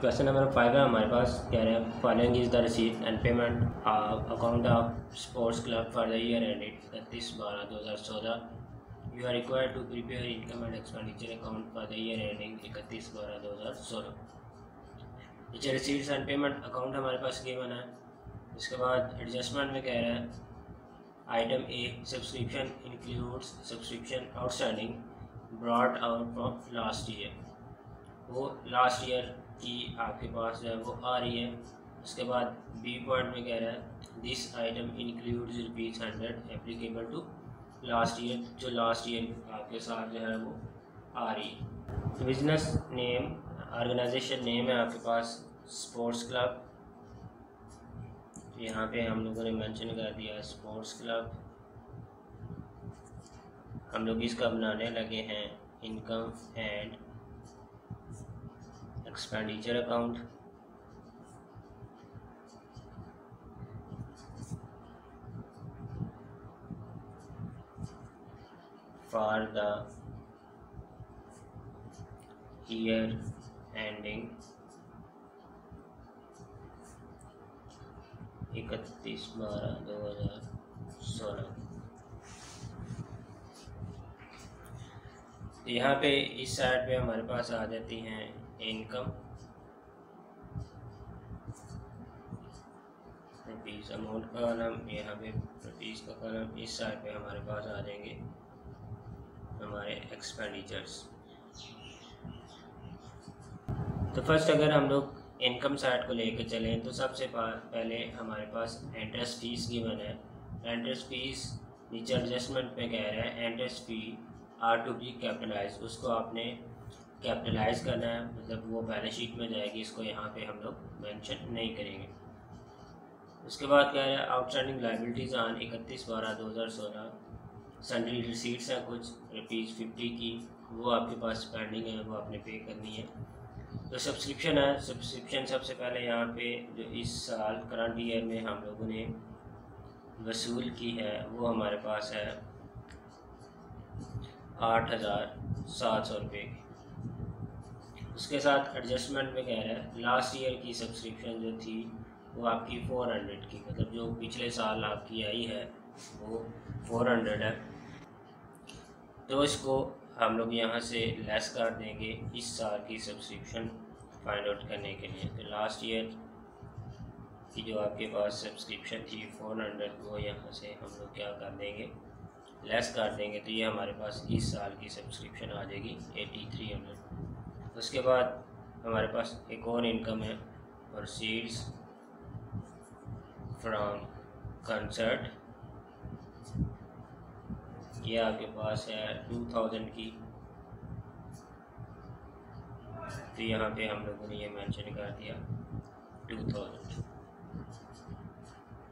Question number 5 है हमारे पास। कह रहे हैं following is the receipt and payment account of sports club for the year ended 31/12/2014। You are required to prepare income and expenditure account for the year ending 31/12/2016। नीचे receipts and payment account हमारे पास given है। इसके बाद adjustment में कह रहे हैं item A subscription includes subscription outstanding brought out from last year. वो लास्ट ईयर की आपके पास जो है वो आ रही है। उसके बाद बी पॉइंट में कह रहा है this item includes ₹100 applicable to last year, जो लास्ट ईयर आपके साथ जो है वो आ रही है। बिजनेस नेम ऑर्गेनाइजेशन नेम है आपके पास स्पोर्ट्स क्लब, यहाँ पे हम लोगों ने मेंशन कर दिया स्पोर्ट्स क्लब। हम लोग इसका बनाने लगे हैं income and expenditure account. For the year ending 31/12/2016। यहाँ पे इस साइड पे हमारे पास आ जाती हैं इनकम, रुपीज़ अमाउंट का कॉलम, यहाँ पे रुपीज़ का कॉलम। इस साइड पे हमारे पास आ जाएंगे हमारे एक्सपेंडिचर्स। तो फर्स्ट अगर हम लोग इनकम साइड को लेकर चलें तो सबसे पहले हमारे पास इंटरेस्ट फीस गिवन है। इंटरेस्ट फीस नीचे एडजस्टमेंट में कह रहा है interest fee are to be capitalise, उसको आपने कैपिटलाइज करना है, मतलब वो बैलेंस शीट में जाएगी। इसको यहाँ पे हम लोग मेंशन नहीं करेंगे। उसके बाद क्या है outstanding liabilities on 31/12/2016। Sundry receipts हैं कुछ ₹50 की, वो आपके पास पेंडिंग है, वो आपने पे करनी है। तो सब्सक्रिप्शन है, सब्सक्रिप्शन सबसे पहले यहाँ पे जो इस साल करंट ईयर में हम लोगों ने वसूल की है वो हमारे पास है 8,700 रुपये की। उसके साथ एडजस्टमेंट में कह रहा है लास्ट ईयर की सब्सक्रिप्शन जो थी वो आपकी 400 की, मतलब जो पिछले साल आपकी आई है वो 400 है। तो इसको हम लोग यहाँ से लेस कर देंगे इस साल की सब्सक्रिप्शन फाइंड आउट करने के लिए। तो लास्ट ईयर की जो आपके पास सब्सक्रिप्शन थी 400, वो यहाँ से हम लोग क्या कर देंगे लेस कर देंगे। तो ये हमारे पास इस साल की सब्सक्रिप्शन आ जाएगी 8300। उसके बाद हमारे पास एक और इनकम है प्रोसीड्स फ्रॉम कंसर्ट, ये आपके पास है 2000 की। तो यहाँ पे हम लोगों ने ये मेंशन कर दिया 2000।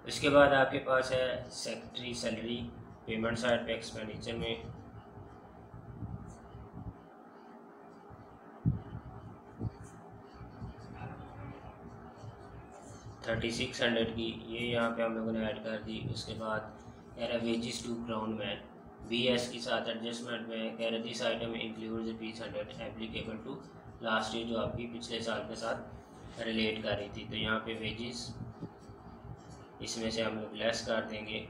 इसके बाद आपके पास है सेक्रेटरी सैलरी पेमेंट साइड पे एक्सपेंडिचर में $3600 की, ये यहाँ पे हम लोगों ने ऐड कर दी। उसके बाद कह रहा है wages to ground man BS के साथ एडजस्टमेंट में कह रहे this item includes ₹100 applicable to last year, जो आपकी पिछले साल के साथ रिलेट कर रही थी। तो यहाँ पे वेजिस इसमें से हम लोग लेस कर देंगे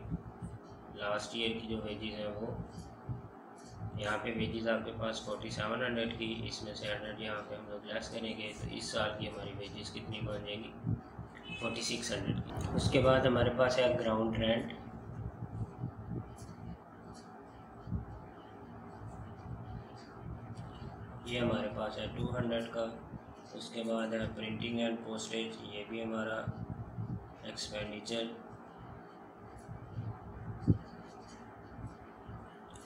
लास्ट ईयर की जो वेजिस हैं वो। यहाँ पे वेजिस आपके पास 4700 की, इसमें से 100 यहाँ पे हम लोग लेस करेंगे। तो इस साल की हमारी वेजिस कितनी बन जाएगी 4600 की। उसके बाद हमारे पास है ग्राउंड रेंट, ये हमारे पास है 200 का। उसके बाद है प्रिंटिंग एंड पोस्टेज, ये भी हमारा एक्सपेंडिचर,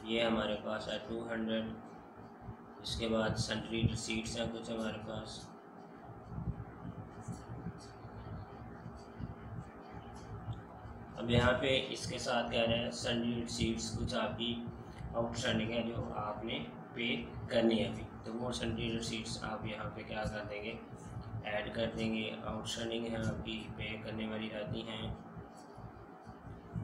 ये हमारे पास है 200। इसके बाद सन्ड्री रिसीट्स हैं कुछ हमारे पास, अब यहाँ पे इसके साथ कह रहे हैं सन्ड्री रिसीट्स कुछ आपकी आउटस्टैंडिंग है जो आपने पे करनी है अभी। तो वो सन्ड्री रिसीट्स आप यहाँ पे क्या कर देंगे ऐड कर देंगे। आउटस्टैंडिंग है आपकी पे करने वाली रहती हैं।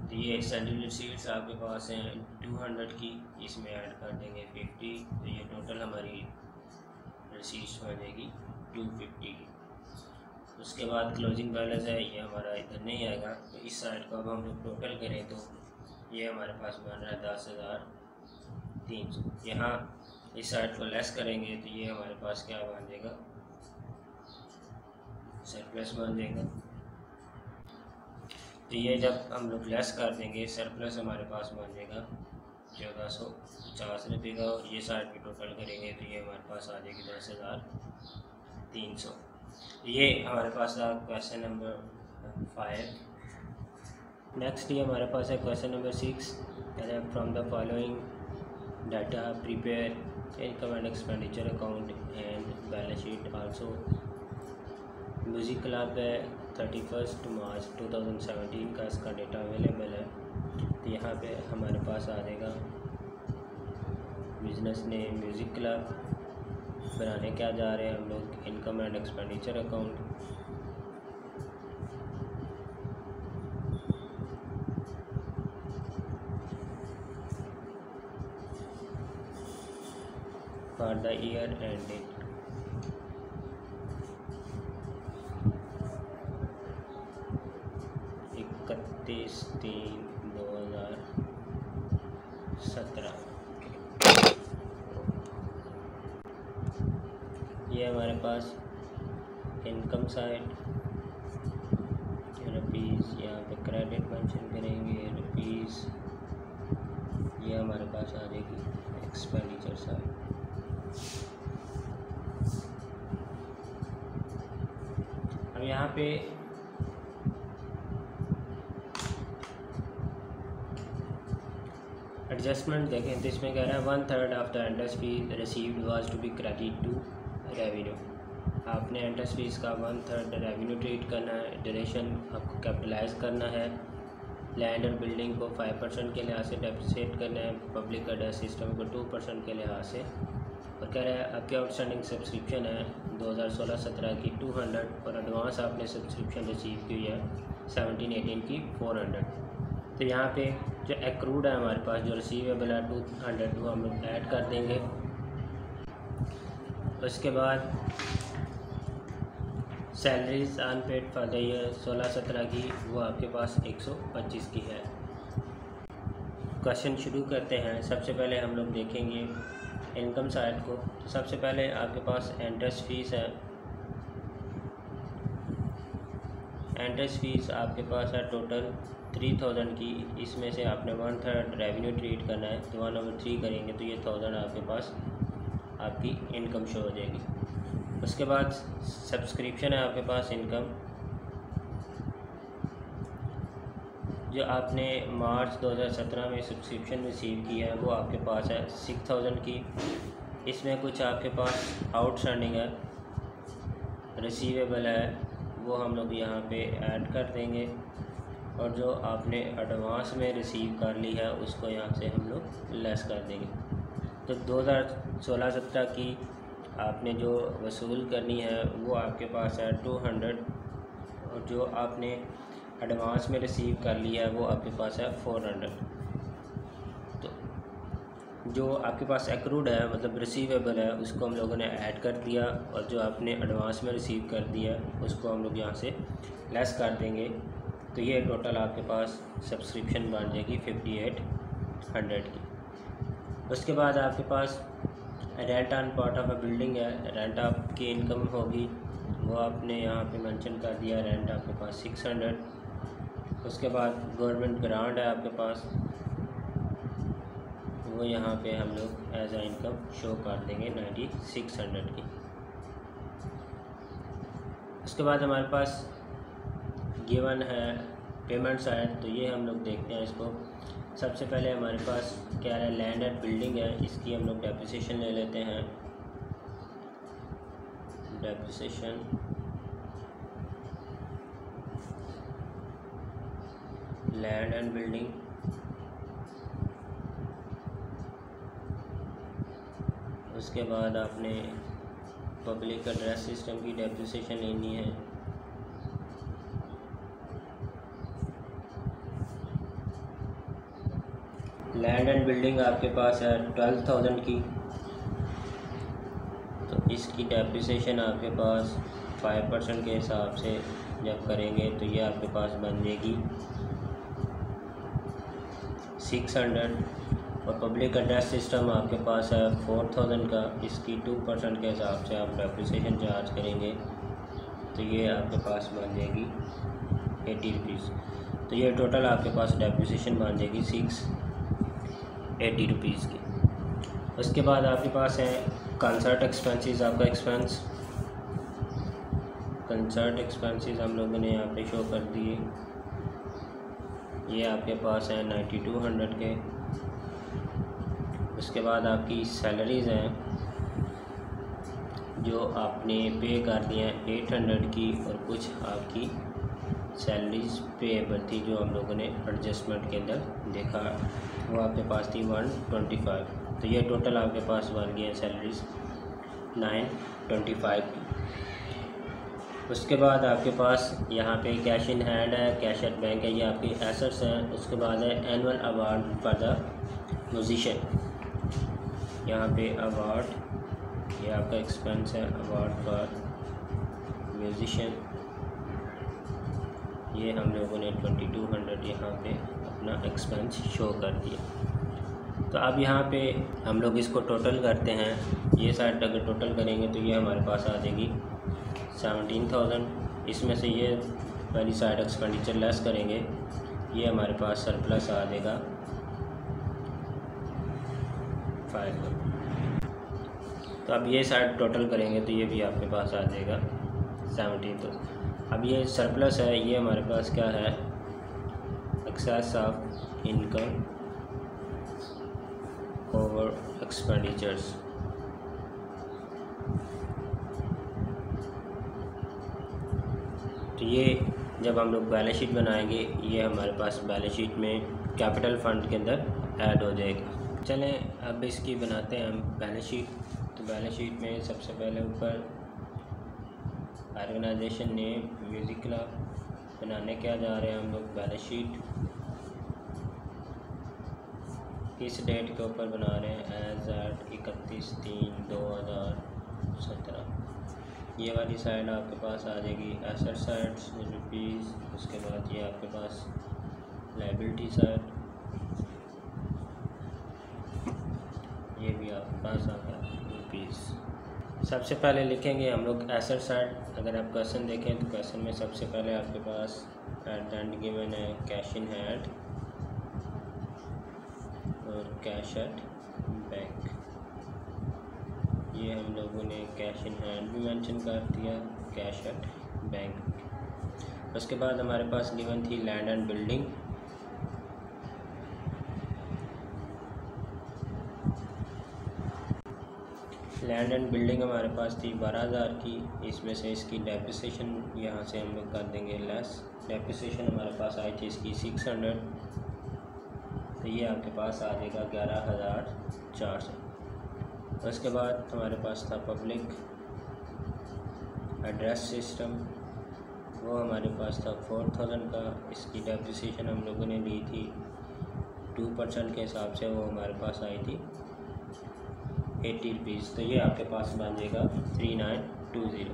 तो ये सैलरी रिसीट्स आपके पास हैं 200 की, इसमें ऐड कर देंगे 50। तो ये टोटल हमारी रिसीट्स हो जाएगी 250 की। उसके बाद क्लोजिंग बैलेंस है, ये हमारा इधर नहीं आएगा। तो इस साइड को अब हम लोग टोटल करें तो ये हमारे पास बन रहा है 10,300। यहाँ इस साइड को लेस करेंगे तो ये हमारे पास क्या बन जाएगा, सरप्लस बन जाएगा। तो ये जब हम लोग लेस कर देंगे सरप्लस हमारे पास बन जाएगा 1450 रुपये का। और ये साइड भी टोटल करेंगे तो ये हमारे पास आ जाएगी 10,300। ये हमारे पास था क्वेश्चन नंबर 5। नेक्स्ट ये हमारे पास है question number 6। From the following data prepare income and expenditure account and balance sheet. Also music club है 31 मार्च 2017 का इसका डेटा अवेलेबल है। तो यहाँ पे हमारे पास आ जाएगा बिजनेस नेम म्यूज़िक क्लब। बनाने क्या जा रहे हैं हम लोग, income and expenditure account. For the year ended 31/3/2017। ये हमारे पास इनकम साइड रुपीज़, यहाँ पे क्रेडिट मेंशन करेंगे रुपीज़। ये हमारे पास आ जाएगी एक्सपेंडिचर साइड। अब यहाँ पे एडजस्टमेंट देखें तो इसमें कह रहा है 1/3 of the entrance fees received was to be credit to revenue. आपने एंट्रेंस फीस का 1/3 रेवेन्यू ट्रीट करना है। ड्यूरेशन आपको कैपिटलाइज करना है। लैंड और बिल्डिंग को 5% के लिहाज से डेप्रिसिएट करना है। पब्लिक एड्रेस सिस्टम को 2% के लिहाज से। और कह रहा है आपकी आउटस्टैंडिंग सब्सक्रिप्शन है 2016-17 की 200 और एडवांस आपने सब्सक्रिप्शन रिसीव की है 17-18 की 400। तो यहाँ पे जो एक्रूड है हमारे पास जो रिसीवेबल है 200 वो हम लोग ऐड कर देंगे। उसके बाद salaries unpaid for the year 16-17 की वो आपके पास 125 की है। क्वेश्चन शुरू करते हैं। सबसे पहले हम लोग देखेंगे इनकम साइड को। तो सबसे पहले आपके पास एंट्रेंस फीस है। एंट्रेंस फीस आपके पास है टोटल 3000 की। इसमें से आपने 1/3 रेवेन्यू ट्रीट करना है तो 1/3 करेंगे तो ये 1000 आपके पास आपकी इनकम शो हो जाएगी। उसके बाद सब्सक्रिप्शन है आपके पास इनकम जो आपने मार्च 2017 में सब्सक्रिप्शन रिसीव की है वो आपके पास है 6000 की। इसमें कुछ आपके पास आउटस्टैंडिंग है रिसीवेबल है वो हम लोग यहाँ पे ऐड कर देंगे। और जो आपने एडवांस में रिसीव कर ली है उसको यहाँ से हम लोग लेस कर देंगे। तो 2016-17 की आपने जो वसूल करनी है वो आपके पास है 200 और जो आपने एडवांस में रिसीव कर लिया है वो आपके पास है 400। तो जो आपके पास एक्रूड है मतलब रिसीवेबल है उसको हम लोगों ने ऐड कर दिया और जो आपने एडवांस में रिसीव कर दिया उसको हम लोग यहाँ से लेस कर देंगे। तो ये टोटल आपके पास सब्सक्रिप्शन बन जाएगी 5800 की। उसके बाद आपके पास rent on part of a building है। रेंट आपकी इनकम होगी वो आपने यहाँ पे मेंशन कर दिया। रेंट आपके पास 600। उसके बाद गवर्नमेंट ग्रांट है आपके पास वो यहाँ पे हम लोग एज आ इनकम शो कर देंगे 9600 की। उसके बाद हमारे पास गिवन है पेमेंट साइड। तो ये हम लोग देखते हैं इसको। सबसे पहले हमारे पास क्या है लैंड एंड बिल्डिंग है। इसकी हम लोग डेप्रिसिएशन ले लेते हैं। Depreciation land and building. उसके बाद आपने पब्लिक एड्रेस सिस्टम की डेप्रिसिएशन लेनी है। लैंड एंड बिल्डिंग आपके पास है 12,000 की। तो इसकी डेप्रिसिएशन आपके पास 5% के हिसाब से जब करेंगे तो ये आपके पास बन जाएगी 600। और पब्लिक एड्रेस सिस्टम आपके पास है 4000 का, इसकी 2% के हिसाब से आप डेप्रिसिएशन चार्ज करेंगे तो ये आपके पास बन जाएगी 80 रुपीज़। तो ये टोटल आपके पास डेप्रिसिएशन बन जाएगी 680 रुपीज़ की। उसके बाद आपके पास है कंसर्ट एक्सपेंसेस। आपका एक्सपेंस कंसर्ट एक्सपेंसेस हम लोगों ने यहाँ पे शो कर दिए। ये आपके पास है 9200 के। उसके बाद आपकी सैलरीज़ हैं जो आपने पे कर दी हैं 800 की, और कुछ आपकी सैलरीज पेएबल थी जो हम लोगों ने एडजस्टमेंट के अंदर देखा, वो आपके पास थी 125। तो ये टोटल आपके पास बन गई है सैलरीज 925 की। उसके बाद आपके पास यहाँ पे कैश इन हैंड है, कैश एट बैंक है, ये आपकी एसेट्स हैं। उसके बाद है annual award for the musician, यहाँ पे अवार्ड, ये आपका एक्सपेंस है अवार्ड फॉर म्यूजिशियन। ये हम लोगों ने 2200 यहाँ पे अपना एक्सपेंस शो कर दिया। तो अब यहाँ पे हम लोग इसको टोटल करते हैं। ये साइड अगर टोटल करेंगे तो ये हमारे पास आ जाएगी 17,000। इसमें से ये पहली साइड एक्सपेंडिचर लेस करेंगे, ये हमारे पास सरप्लस आ जाएगा 5,000। तो अब ये साइड टोटल करेंगे तो ये भी आपके पास आ जाएगा 17,000। अब ये सरप्लस है, ये हमारे पास क्या है, excess of income over expenditures. तो ये जब हम लोग बैलेंस शीट बनाएंगे ये हमारे पास बैलेंस शीट में कैपिटल फंड के अंदर ऐड हो जाएगा। चलें अब इसकी बनाते हैं हम बैलेंस शीट। तो बैलेंस शीट में सबसे पहले ऊपर ऑर्गेनाइजेशन ने म्यूज़िक क्लब बनाने क्या जा रहे हैं हम लोग बैलेंस शीट, किस डेट के ऊपर बना रहे हैं, एज एट 31/3/2017। ये वाली साइड आपके पास आ जाएगी एसेट साइड्स रुपीज़। उसके बाद ये आपके पास लायबिलिटी साइड, ये भी आपके पास आ गया रुपीज़। सबसे पहले लिखेंगे हम लोग एसेट साइड। अगर आप क्वेश्चन देखें तो क्वेश्चन में सबसे पहले आपके पास एट द एंड गिवन है कैश इन हैंड और कैश एट बैंक। ये हम लोगों ने कैश इन हैंड भी मेंशन कर दिया, कैश एट बैंक। उसके बाद हमारे पास गिवन थी land and building. Land and building हमारे पास थी 12,000 की। इसमें से इसकी डेप्रिसिएशन यहाँ से हम लोग कर देंगे लेस। डेप्रिसिएशन हमारे पास आई थी इसकी 600, तो ये आपके पास आ जाएगा 11,400। उसके बाद हमारे पास था पब्लिक एड्रेस सिस्टम, वो हमारे पास था 4,000 का। इसकी डेप्रिसिएशन हम लोगों ने ली थी 2% के हिसाब से, वो हमारे पास आई थी 80 रुपीज़। तो ये आपके पास बन जाएगा 3920।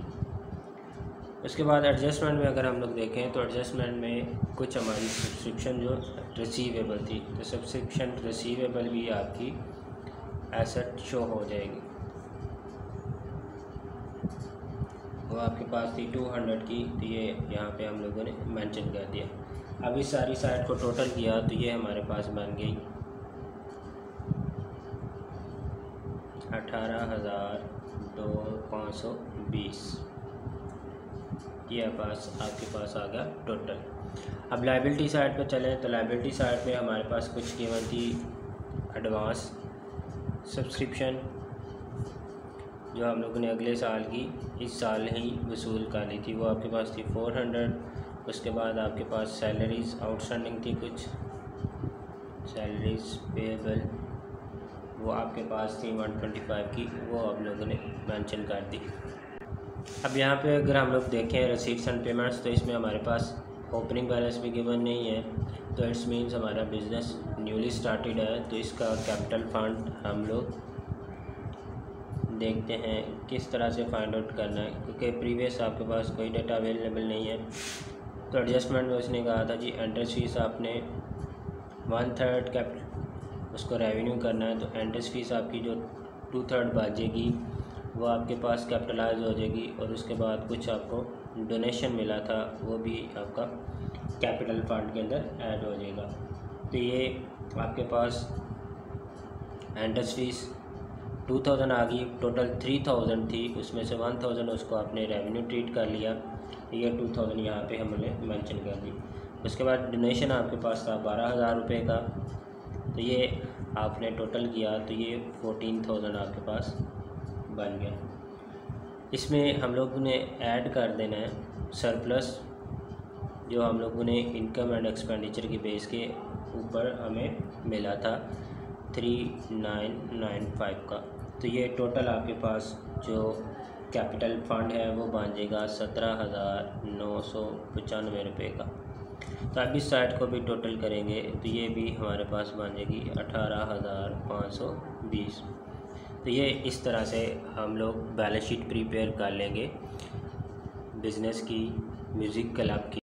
उसके बाद एडजस्टमेंट में अगर हम लोग देखें तो एडजस्टमेंट में कुछ हमारी सब्सक्रिप्शन जो रिसीवेबल थी, तो सब्सक्रिप्शन रिसीवेबल भी आपकी एसेट शो हो जाएगी। वो आपके पास थी 200 की, तो ये यहाँ पे हम लोगों ने मेंशन कर दिया। अब इस सारी साइड को टोटल किया तो ये हमारे पास बन गई 18,520। ये आपके पास आ गया टोटल। अब लायबिलिटी साइड पे चलें तो लायबिलिटी साइड पे हमारे पास कुछ कीमत थी एडवांस सब्सक्रिप्शन जो हम लोगों ने अगले साल की इस साल ही वसूल कर ली थी, वो आपके पास थी 400। उसके बाद आपके पास सैलरीज़ आउटस्टैंडिंग थी, कुछ सैलरीज़ पेएबल वो आपके पास थी 125 की, वो आप लोगों ने मेंशन कर दी। अब यहाँ पे अगर हम लोग देखें रिसीट्स एंड पेमेंट्स, तो इसमें हमारे पास ओपनिंग बैलेंस भी गिवन नहीं है, तो इट्स मीन्स हमारा बिज़नेस न्यूली स्टार्टेड है, तो इसका कैपिटल फंड हम लोग देखते हैं किस तरह से फाइंड आउट करना है, क्योंकि प्रीवियस आपके पास कोई डाटा अवेलेबल नहीं है। तो एडजस्टमेंट में उसने कहा था जी एंट्रेंस फीस आपने 1/3 कैपिटल उसको रेवेन्यू करना है, तो एंट्रेंस फीस आपकी जो 2/3 बचेगी वो आपके पास कैपिटलाइज हो जाएगी, और उसके बाद कुछ आपको डोनेशन मिला था वो भी आपका कैपिटल फंड के अंदर ऐड हो जाएगा। तो ये आपके पास एंट्रेंस फीस 2000 आ गई, टोटल 3000 थी, उसमें से 1000 उसको आपने रेवेन्यू ट्रीट कर लिया, ये 2000 यहाँ पे हमने मेंशन कर दी। उसके बाद डोनेशन आपके पास था 12,000 रुपये का, तो ये आपने टोटल किया तो ये 14,000 आपके पास बन गया। इसमें हम लोगों ने ऐड कर देना है सरप्लस, जो हम लोगों ने इनकम एंड एक्सपेंडिचर की बेस के ऊपर हमें मिला था 3995 का। तो ये टोटल आपके पास जो कैपिटल फंड है वो बन जाएगा 17,995 रुपये का। तो अब इस साइड को भी टोटल करेंगे तो ये भी हमारे पास बन जाएगी 18,520। तो ये इस तरह से हम लोग बैलेंस शीट प्रिपेयर कर लेंगे बिज़नेस की, म्यूज़िक क्लब की।